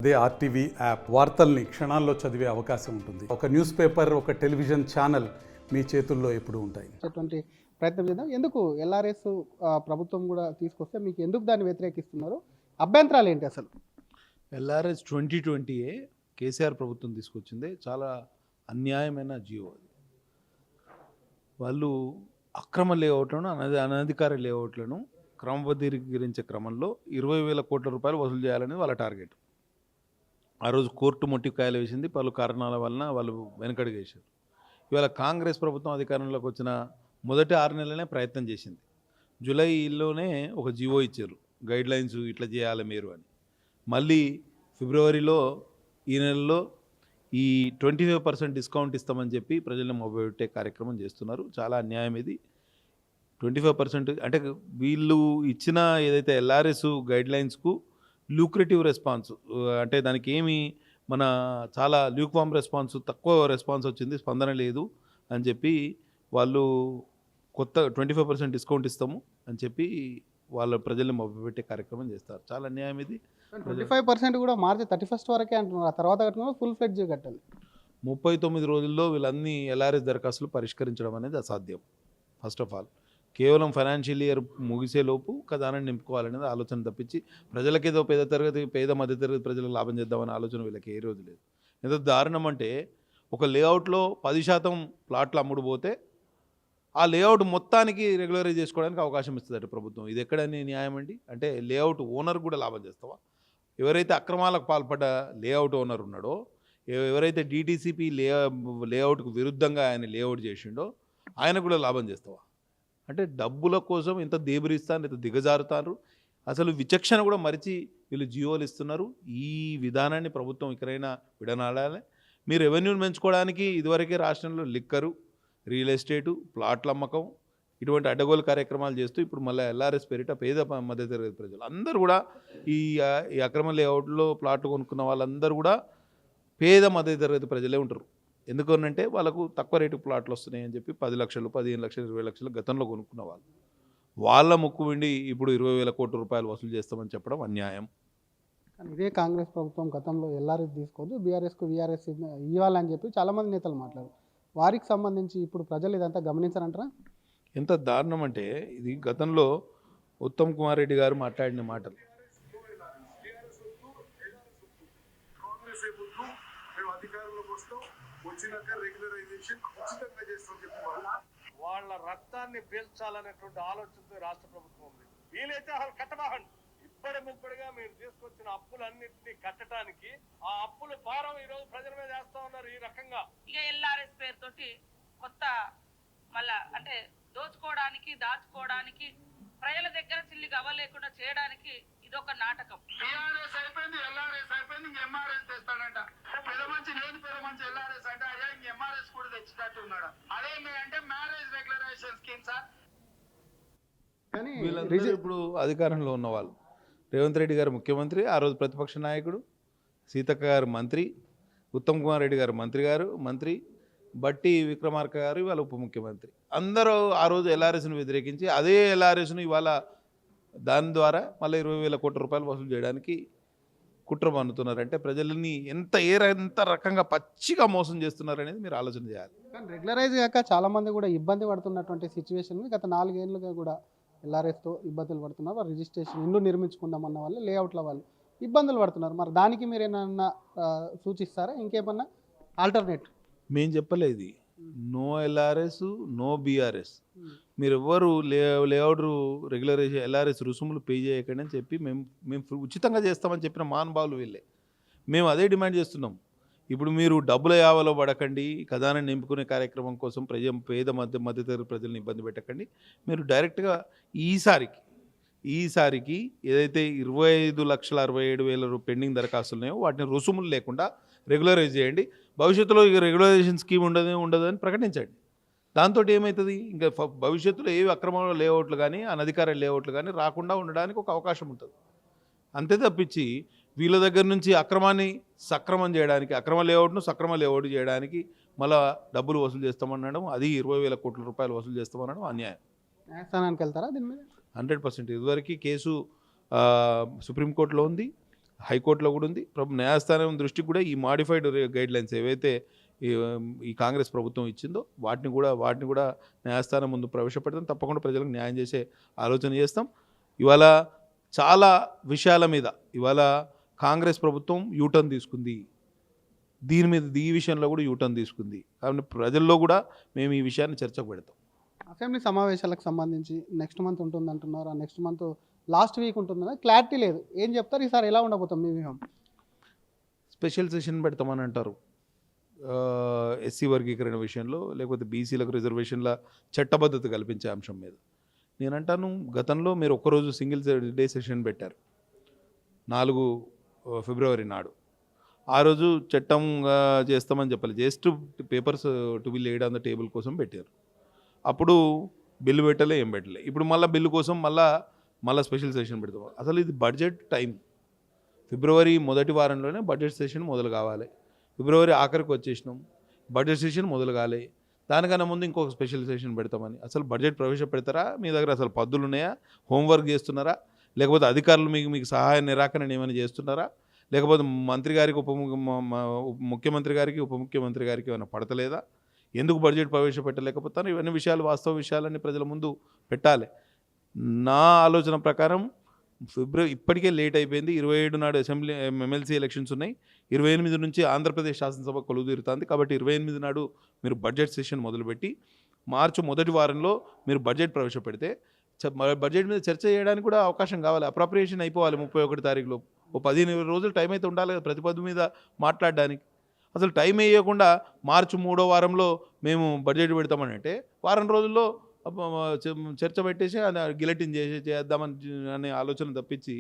అదే RTV app వార్తల్ని క్షణాల్లో చదివే అవకాశం ఉంటుంది. ఒక న్యూస్ పేపర్, ఒక టెలివిజన్ ఛానల్ మీ చేతుల్లో ఎప్పుడూ ఉంటాయి. ప్రయత్నం చేద్దాం. ఎందుకు ఎల్ఆర్ఎస్ ప్రభుత్వం కూడా తీసుకొస్తే మీకు ఎందుకు దాన్ని వ్యతిరేకిస్తున్నారు? అభ్యంతరాలు ఏంటి అసలు? ఎల్ఆర్ఎస్ 2020 కేసీఆర్ ప్రభుత్వం తీసుకొచ్చింది. చాలా అన్యాయమైన జియో అది. వాళ్ళు అక్రమ లేఅవుట్లను అనధికార లేఅవుట్లను క్రమబద్ధీకరించే క్రమంలో 20,000 కోట్ల రూపాయలు వసూలు చేయాలనేది వాళ్ళ టార్గెట్. ఆ రోజు కోర్టు మొట్టికాయలు వేసింది. పలు కారణాల వలన వాళ్ళు వెనకడుగేశారు. ఇవాళ కాంగ్రెస్ ప్రభుత్వం అధికారంలోకి వచ్చిన మొదటి 6 నెలలనే ప్రయత్నం చేసింది. జూలైలోనే ఒక జియో ఇచ్చారు, గైడ్ లైన్స్ ఇట్లా చేయాలి మీరు అని. మళ్ళీ ఫిబ్రవరిలో ఈ నెలలో ఈ 25% డిస్కౌంట్ ఇస్తామని చెప్పి ప్రజలను మొబైలెట్టే కార్యక్రమం చేస్తున్నారు. చాలా అన్యాయం ఇది. 25% అంటే వీళ్ళు ఇచ్చిన ఏదైతే ఎల్ఆర్ఎస్ గైడ్ లైన్స్కు లూక్రేటివ్ రెస్పాన్స్, అంటే దానికి ఏమి మన చాలా ల్యూక్వామ్ రెస్పాన్స్, తక్కువ రెస్పాన్స్ వచ్చింది, స్పందన లేదు అని చెప్పి వాళ్ళు కొత్త 25% డిస్కౌంట్ ఇస్తాము అని చెప్పి వాళ్ళ ప్రజల్ని మొబైలెట్టే కార్యక్రమం చేస్తారు. చాలా అన్యాయం ఇది. 25% కూడా మార్చి 31 వరకే అంటున్నారు. ఆ తర్వాత కట్టిన ఫుల్ ఫ్లెడ్జ్ కట్టాలి. 39 రోజుల్లో వీళ్ళన్ని ఎల్ఆర్ఎస్ దరఖాస్తులు పరిష్కరించడం అనేది అసాధ్యం. ఫస్ట్ ఆఫ్ ఆల్ కేవలం ఫైనాన్షియల్ ఇయర్ ముగిసేలోపు ఖజానాన్ని నింపుకోవాలనేది ఆలోచన తప్పించి ప్రజలకేదో పేద మధ్యతరగతి ప్రజలకు లాభం చేద్దామనే ఆలోచన వీళ్ళకి ఏ రోజు లేదు. ఎంత దారుణం అంటే ఒక లేఅవుట్లో 10% ప్లాట్లు అమ్ముడు పోతే ఆ లేఅవుట్ మొత్తానికి రెగ్యులరైజ్ చేసుకోవడానికి అవకాశం ఇస్తుందట ప్రభుత్వం. ఇది ఎక్కడని న్యాయం అండి? అంటే లేఅవుట్ ఓనర్ కూడా లాభం చేస్తావా? ఎవరైతే అక్రమాలకు పాల్పడ్డ లేఅవుట్ ఓనర్ ఉన్నాడో, ఎవరైతే డిటిసిపి లేఅవుట్కు విరుద్ధంగా ఆయన లేఅవుట్ చేసిండో ఆయన కూడా లాభం చేస్తావా? అంటే డబ్బుల కోసం ఇంత దేబరిస్తారు, ఇంత దిగజారుతారు. అసలు విచక్షణ కూడా మరిచి వీళ్ళు జియోలు ఇస్తున్నారు. ఈ విధానాన్ని ప్రభుత్వం ఇక్కడైనా విడనాడాలి. మీ రెవెన్యూని పెంచుకోవడానికి ఇదివరకే రాష్ట్రంలో లిక్కరు, రియల్ ఎస్టేటు, ప్లాట్ల అమ్మకం ఇటువంటి అడ్డగోలు కార్యక్రమాలు చేస్తూ ఇప్పుడు మళ్ళీ ఎల్ఆర్ఎస్ పేరిట పేద మధ్యతరగతి ప్రజలు అందరూ కూడా ఈ అక్రమ లేఅవుట్లో ప్లాట్లు కొనుక్కున్న వాళ్ళందరూ కూడా పేద మధ్యతరగతి ప్రజలే ఉంటారు. ఎందుకనంటే వాళ్ళకు తక్కువ రేటు ప్లాట్లు వస్తున్నాయి అని చెప్పి 10 లక్షలు, 15 లక్షలు, 20 లక్షలు గతంలో కొనుక్కున్న వాళ్ళు వాళ్ళ ముక్కు విండి ఇప్పుడు 20,000 కోట్ల రూపాయలు వసూలు చేస్తామని చెప్పడం అన్యాయం. కానీ ఇదే కాంగ్రెస్ ప్రభుత్వం గతంలో ఎల్ఆర్ఎస్ తీసుకోవద్దు, బీఆర్ఎస్కు వీఆర్ఎస్ ఇవ్వాలని చెప్పి చాలామంది నేతలు మాట్లాడారు. వారికి సంబంధించి ఇప్పుడు ప్రజలు ఇదంతా గమనించారంటారా? ఎంత దారుణం అంటే ఇది గతంలో ఉత్తమ్ కుమార్ రెడ్డి గారు మాట్లాడిన మాటలు. వాళ్ళ రక్తాన్ని పీల్చాలనేటువంటి ఆలోచనతో రాష్ట్ర ప్రభుత్వం ఉంది. వీలైతే అసలు కట్టబాహండి. ఇప్పటి ముప్పటిగా మీరు తీసుకొచ్చిన అప్పులన్నింటినీ కట్టడానికి ఆ అప్పుల భారం ఈ రోజు ప్రజల మీద వేస్తా ఉన్నారు. ఈ రకంగా ఇక ఎల్ఆర్ఎస్ పేరుతోటి కొత్త మళ్ళా అంటే దోచుకోవడానికి, దాచుకోవడానికి, ప్రజల దగ్గర చిల్లి గవ్వలేకుండా చేయడానికి ఇదొక నాటకం. టీఆర్ఎస్ అయిపోయింది, ఎల్ఆర్ఎస్ అయిపోయింది, ఇంక ఎంఆర్ఎస్ తెస్తాడంట. పెద్ద మంచి లేని పెద్ద మంచి ఎల్ఆర్ఎస్ అంటే అయ్యా ఇంక ఎంఆర్ఎస్ కూడా తెచ్చినట్టు ఉన్నాడు. అదేంటంటే మ్యారేజ్ రెగ్యులరైజేషన్ స్కీమ్ సార్. కానీ వీళ్ళందరూ ఇప్పుడు అధికారంలో ఉన్న వాళ్ళు. రేవంత్ రెడ్డి గారు ముఖ్యమంత్రి, ఆ రోజు ప్రతిపక్ష నాయకుడు, సీతక్క గారు మంత్రి, ఉత్తమ్ కుమార్ రెడ్డి గారు మంత్రి, బట్టి విక్రమార్క గారు ఇవాళ ఉప ముఖ్యమంత్రి. అందరూ ఆ రోజు ఎల్ఆర్ఎస్ను వ్యతిరేకించి అదే ఎల్ఆర్ఎస్ను ఇవాళ దాని ద్వారా మళ్ళీ 20,000 కోట్ల రూపాయలు వసూలు చేయడానికి కుట్ర పన్నుతున్నారంటే ప్రజలని ఎంత రకంగా పచ్చిగా మోసం చేస్తున్నారనేది మీరు ఆలోచన చేయాలి. కానీ రెగ్యులరైజ్ కాక చాలామంది కూడా ఇబ్బంది పడుతున్నటువంటి సిచ్యువేషన్ గత 4 ఏళ్ళుగా కూడా ఎల్ఆర్ఎస్తో ఇబ్బందులు పడుతున్నారు. రిజిస్ట్రేషన్ ఇల్లు నిర్మించుకుందామన్న వాళ్ళు, లేఅవుట్ల వాళ్ళు ఇబ్బందులు పడుతున్నారు. మరి దానికి మీరు ఏమన్నా సూచిస్తారా? ఇంకేమన్నా ఆల్టర్నేట్? మేము చెప్పలేదు. No LRS, no BRS. మీరు ఎవ్వరు లేఅవుట్ రెగ్యులరైజేషన్ ఎల్ఆర్ఎస్ రుసుములు పే చేయకండి అని చెప్పి మేము ఉచితంగా చేస్తామని చెప్పిన మహానుభావులు వీళ్ళే. మేము అదే డిమాండ్ చేస్తున్నాం. ఇప్పుడు మీరు డబ్బుల యావలో పడకండి, ఖజానా నింపుకునే కార్యక్రమం కోసం పేద మధ్యతరగతి ప్రజలను ఇబ్బంది పెట్టకండి. మీరు డైరెక్ట్గా ఈసారికి ఏదైతే 25,67,000 పెండింగ్ దరఖాస్తులు ఉన్నాయో వాటిని రుసుములు లేకుండా రెగ్యులరైజ్ చేయండి. భవిష్యత్తులో ఇక రెగ్యులరైజేషన్ స్కీమ్ ఉండదు అని ప్రకటించండి. దాంతో ఏమవుతుంది? ఇంకా భవిష్యత్తులో ఏవి అక్రమ లేఅవుట్లు కానీ అనధికార లేఅవుట్లు కానీ రాకుండా ఉండడానికి ఒక అవకాశం ఉంటుంది. అంతే తప్పించి వీళ్ళ దగ్గర నుంచి అక్రమాన్ని సక్రమం చేయడానికి, అక్రమ లేఅవుట్ను సక్రమ లేఅవుట్ చేయడానికి మళ్ళీ డబ్బులు వసూలు చేస్తామనడం, అది 20,000 కోట్ల రూపాయలు వసూలు చేస్తామనడం అన్యాయం. న్యాయస్థానానికి వెళ్తారా దీని మీద? 100%. ఇదివరకు కేసు సుప్రీంకోర్టులో ఉంది. హైకోర్టులో కూడా ఉంది. న్యాయస్థానం దృష్టికి కూడా ఈ మాడిఫైడ్ గైడ్ లైన్స్ ఏవైతే ఈ కాంగ్రెస్ ప్రభుత్వం ఇచ్చిందో వాటిని కూడా న్యాయస్థానం ముందు ప్రవేశపెడతాం. తప్పకుండా ప్రజలకు న్యాయం చేసే ఆలోచన చేస్తాం. ఇవాళ చాలా విషయాల మీద ఇవాళ కాంగ్రెస్ ప్రభుత్వం యూటర్న్ తీసుకుంది. ఈ విషయంలో కూడా యూటర్న్ తీసుకుంది. కాబట్టి ప్రజల్లో కూడా మేము ఈ విషయాన్ని చర్చకు పెడతాం. అసెంబ్లీ సమావేశాలకు సంబంధించి నెక్స్ట్ మంత్ ఉంటుంది అంటున్నారు. ఆ నెక్స్ట్ మంత్ లాస్ట్ వీక్ ఉంటుందని క్లారిటీ లేదు. ఏం చెప్తారు ఈసారి ఎలా ఉండబోతాం మీ వ్యూహం? స్పెషల్ సెషన్ పెడతామని అంటారు. ఎస్సీ వర్గీకరణ విషయంలో, లేకపోతే బీసీలకు రిజర్వేషన్ల చట్టబద్ధత కల్పించే అంశం మీద. నేను అంటాను, గతంలో మీరు ఒక్కరోజు సింగిల్ డే సెషన్ పెట్టారు 4 ఫిబ్రవరి నాడు. ఆ రోజు చట్టం చేస్తామని చెప్పాలి, just papers to be laid on the table కోసం పెట్టారు. అప్పుడు బిల్లు పెట్టలే, ఏం పెట్టలే. ఇప్పుడు మళ్ళీ బిల్లు కోసం మళ్ళీ స్పెషల్ సెషన్ పెడతాం. అసలు ఇది బడ్జెట్ టైం. ఫిబ్రవరి మొదటి వారంలోనే బడ్జెట్ సెషన్ మొదలు కావాలి. ఫిబ్రవరి ఆఖరికి వచ్చేసినాం, బడ్జెట్ సెషన్ మొదలు కాలే. దానికన్నా ముందు ఇంకొక స్పెషల్ సెషన్ పెడతామని. అసలు బడ్జెట్ ప్రవేశపెడతారా? మీ దగ్గర అసలు పద్దులు ఉన్నాయా? హోంవర్క్ చేస్తున్నారా? లేకపోతే అధికారులు మీకు సహాయ నిరాకరణ ఏమైనా చేస్తున్నారా? లేకపోతే మంత్రి గారికి ముఖ్యమంత్రి గారికి ఉప ముఖ్యమంత్రి గారికి ఏమైనా పడతలేదా? ఎందుకు బడ్జెట్ ప్రవేశపెట్టలేకపోతారు? ఇవన్నీ విషయాలు, వాస్తవ విషయాలన్నీ ప్రజల ముందు పెట్టాలి. నా ఆలోచన ప్రకారం ఇప్పటికే లేట్ అయిపోయింది. 27 నాడు అసెంబ్లీ ఎమ్మెల్సీ ఎలక్షన్స్ ఉన్నాయి. 28 నుంచి ఆంధ్రప్రదేశ్ శాసనసభ కొలువు తీరుతుంది. కాబట్టి 28 నాడు మీరు బడ్జెట్ సెషన్ మొదలుపెట్టి మార్చి మొదటి వారంలో మీరు బడ్జెట్ ప్రవేశపెడితే బడ్జెట్ మీద చర్చ చేయడానికి కూడా అవకాశం కావాలి. అప్రాప్రియేషన్ అయిపోవాలి 31 తారీఖులో. 15 రోజులు టైం అయితే ఉండాలి కదా ప్రతి పద్దు మీద మాట్లాడడానికి. అసలు టైం వేయకుండా మార్చి 3వ వారంలో మేము బడ్జెట్ పెడతామని అంటే వారం రోజుల్లో చర్చ పెట్టేసి గిలటిన్ చేద్దామని అనే ఆలోచన తప్పించి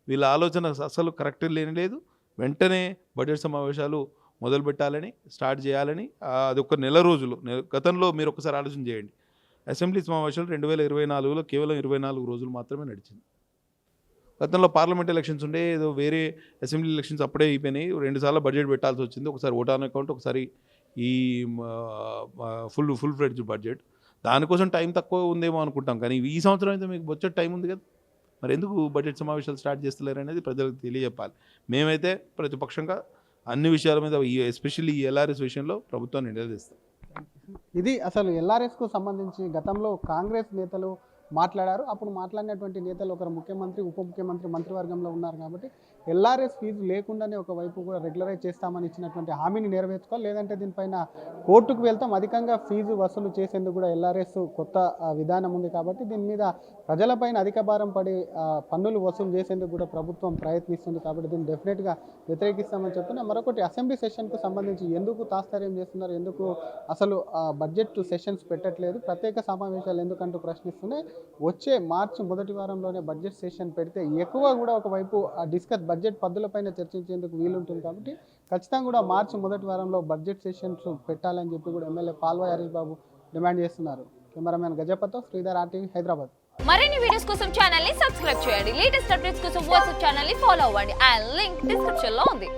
వీళ్ళ ఆలోచన అసలు కరెక్ట్ లేదు. వెంటనే బడ్జెట్ సమావేశాలు మొదలు పెట్టాలని, స్టార్ట్ చేయాలని. అది ఒక నెల రోజులు. గతంలో మీరు ఒకసారి ఆలోచన చేయండి, అసెంబ్లీ సమావేశాలు 2024లో కేవలం 24 రోజులు మాత్రమే నడిచింది. గతంలో పార్లమెంట్ ఎలక్షన్స్ ఉండే, ఏదో వేరే అసెంబ్లీ ఎలక్షన్స్ అప్పుడే అయిపోయినాయి. 2 సార్లు బడ్జెట్ పెట్టాల్సి వచ్చింది. ఒకసారి ఓట్ ఆన్ అకౌంట్, ఒకసారి ఈ ఫుల్ ఫ్లెడ్జ్డ్ బడ్జెట్. దానికోసం టైం తక్కువ ఉందేమో అనుకుంటాం, కానీ ఈ సంవత్సరం అయితే మీకు బడ్జెట్ టైం ఉంది కదా. మరి ఎందుకు బడ్జెట్ సమావేశాలు స్టార్ట్ చేస్తలేరు అనేది ప్రజలకు తెలియజెప్పాలి. మేమైతే ప్రతిపక్షంగా అన్ని విషయాల మీద, ఎస్పెషల్లీ ఈ ఎల్ఆర్ఎస్ విషయంలో ప్రభుత్వాన్ని నిలదీస్తాం. ఇది అసలు ఎల్ఆర్ఎస్కు సంబంధించి గతంలో కాంగ్రెస్ నేతలు మాట్లాడారు. అప్పుడు మాట్లాడినటువంటి నేతలు ఒకరు ముఖ్యమంత్రి, ఉప ముఖ్యమంత్రి, మంత్రివర్గంలో ఉన్నారు. కాబట్టి ఎల్ఆర్ఎస్ ఫీజు లేకుండానే ఒకవైపు కూడా రెగ్యులరైజ్ చేస్తామని ఇచ్చినటువంటి హామీని నెరవేర్చుకోవాలి, లేదంటే దీనిపైన కోర్టుకు వెళ్తాం. అధికంగా ఫీజు వసూలు చేసేందుకు కూడా ఎల్ఆర్ఎస్ కొత్త విధానం ఉంది. కాబట్టి దీని మీద ప్రజలపైన అధిక భారం పడి పన్నులు వసూలు చేసేందుకు కూడా ప్రభుత్వం ప్రయత్నిస్తుంది. కాబట్టి దీన్ని డెఫినెట్గా వ్యతిరేకిస్తామని చెప్తున్నా. మరొకటి, అసెంబ్లీ సెషన్కు సంబంధించి ఎందుకు తాత్పర్యం చేస్తున్నారు, ఎందుకు అసలు బడ్జెట్ సెషన్స్ పెట్టట్లేదు, ప్రత్యేక సమావేశాలు ఎందుకంటూ ప్రశ్నిస్తూనే వచ్చే మార్చి మొదటి వారంలోనే బడ్జెట్ సెషన్ పెడితే ఎక్కువ కూడా ఒకవైపు బడ్జెట్ పద్ధతులపైన చర్చించేందుకు వీలుంటుంది. కాబట్టి ఖచ్చితంగా కూడా మార్చి మొదటి వారంలో బడ్జెట్ సెషన్స్ పెట్టాలని చెప్పి కూడా ఎమ్మెల్యే పాల్వాయి హరీష్ బాబు డిమాండ్ చేస్తున్నారు. కెమెరామెన్ గజపతితో శ్రీధర్, RTV హైదరాబాద్. మరిన్ని వీడియోస్ కోసం ఛానల్ ని సబ్స్క్రైబ్ చేయండి. లేటెస్ట్ అప్డేట్స్ కోసం వాట్సాప్ ఛానల్ ని ఫాలో అవ్వండి. ఆ లింక్ డిస్క్రిప్షన్ లో ఉంది.